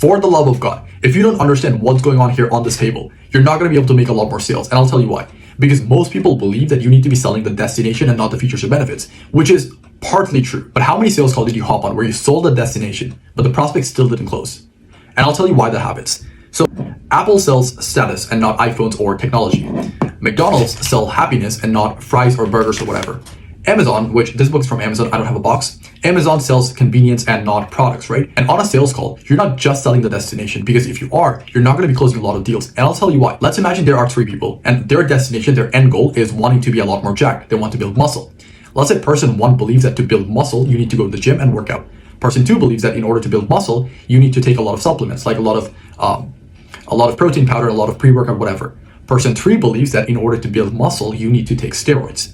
For the love of God, if you don't understand what's going on here on this table, you're not going to be able to make a lot more sales. And I'll tell you why. Because most people believe that you need to be selling the destination and not the features or benefits, which is partly true. But how many sales calls did you hop on where you sold the destination, but the prospect still didn't close? And I'll tell you why that happens. So Apple sells status and not iPhones or technology. McDonald's sell happiness and not fries or burgers or whatever. Amazon, which this book's from Amazon, I don't have a box. Amazon sells convenience and not products, right? And on a sales call, you're not just selling the destination, because if you are, you're not going to be closing a lot of deals. And I'll tell you why. Let's imagine there are 3 people and their destination, their end goal is wanting to be a lot more jacked. They want to build muscle. Let's say person 1 believes that to build muscle, you need to go to the gym and work out. Person 2 believes that in order to build muscle, you need to take a lot of supplements, like a lot of protein powder, a lot of pre-workout, whatever. Person 3 believes that in order to build muscle, you need to take steroids.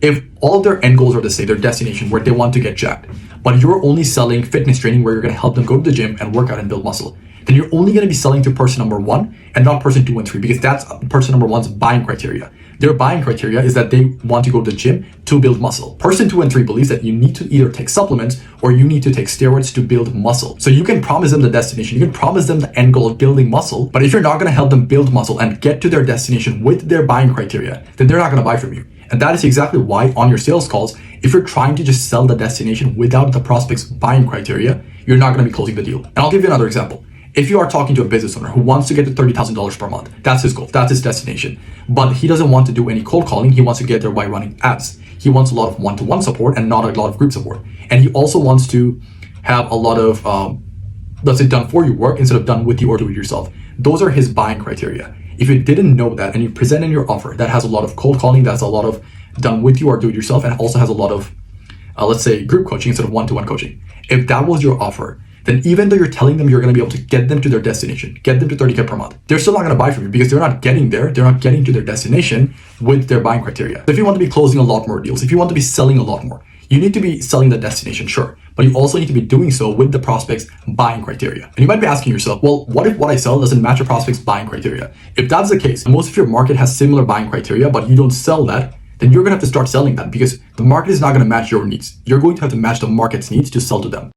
If all of their end goals are the same, their destination where they want to get jacked, but you're only selling fitness training where you're going to help them go to the gym and work out and build muscle, then you're only going to be selling to person number 1 and not person 2 and 3, because that's person number 1's buying criteria. Their buying criteria is that they want to go to the gym to build muscle. Person 2 and 3 believes that you need to either take supplements or you need to take steroids to build muscle. So you can promise them the destination, you can promise them the end goal of building muscle, but if you're not going to help them build muscle and get to their destination with their buying criteria, then they're not going to buy from you. And that is exactly why on your sales calls, if you're trying to just sell the destination without the prospect's buying criteria, you're not going to be closing the deal. And I'll give you another example. If you are talking to a business owner who wants to get to $30,000 per month, that's his goal, that's his destination. But he doesn't want to do any cold calling, he wants to get there by running ads. He wants a lot of one-to-one support and not a lot of group support. And he also wants to have a lot of, let's say, done for you work instead of done with you or do it yourself. Those are his buying criteria. If you didn't know that and you present in your offer that has a lot of cold calling, that's a lot of done with you or do it yourself, and also has a lot of, let's say, group coaching instead of one-to-one coaching. If that was your offer, then even though you're telling them you're going to be able to get them to their destination, get them to 30K per month, they're still not going to buy from you because they're not getting there. They're not getting to their destination with their buying criteria. So if you want to be closing a lot more deals, if you want to be selling a lot more, you need to be selling the destination, sure, but you also need to be doing so with the prospect's buying criteria. And you might be asking yourself, well, what if what I sell doesn't match a prospect's buying criteria? If that's the case, and most of your market has similar buying criteria, but you don't sell that, then you're going to have to start selling that because the market is not going to match your needs. You're going to have to match the market's needs to sell to them.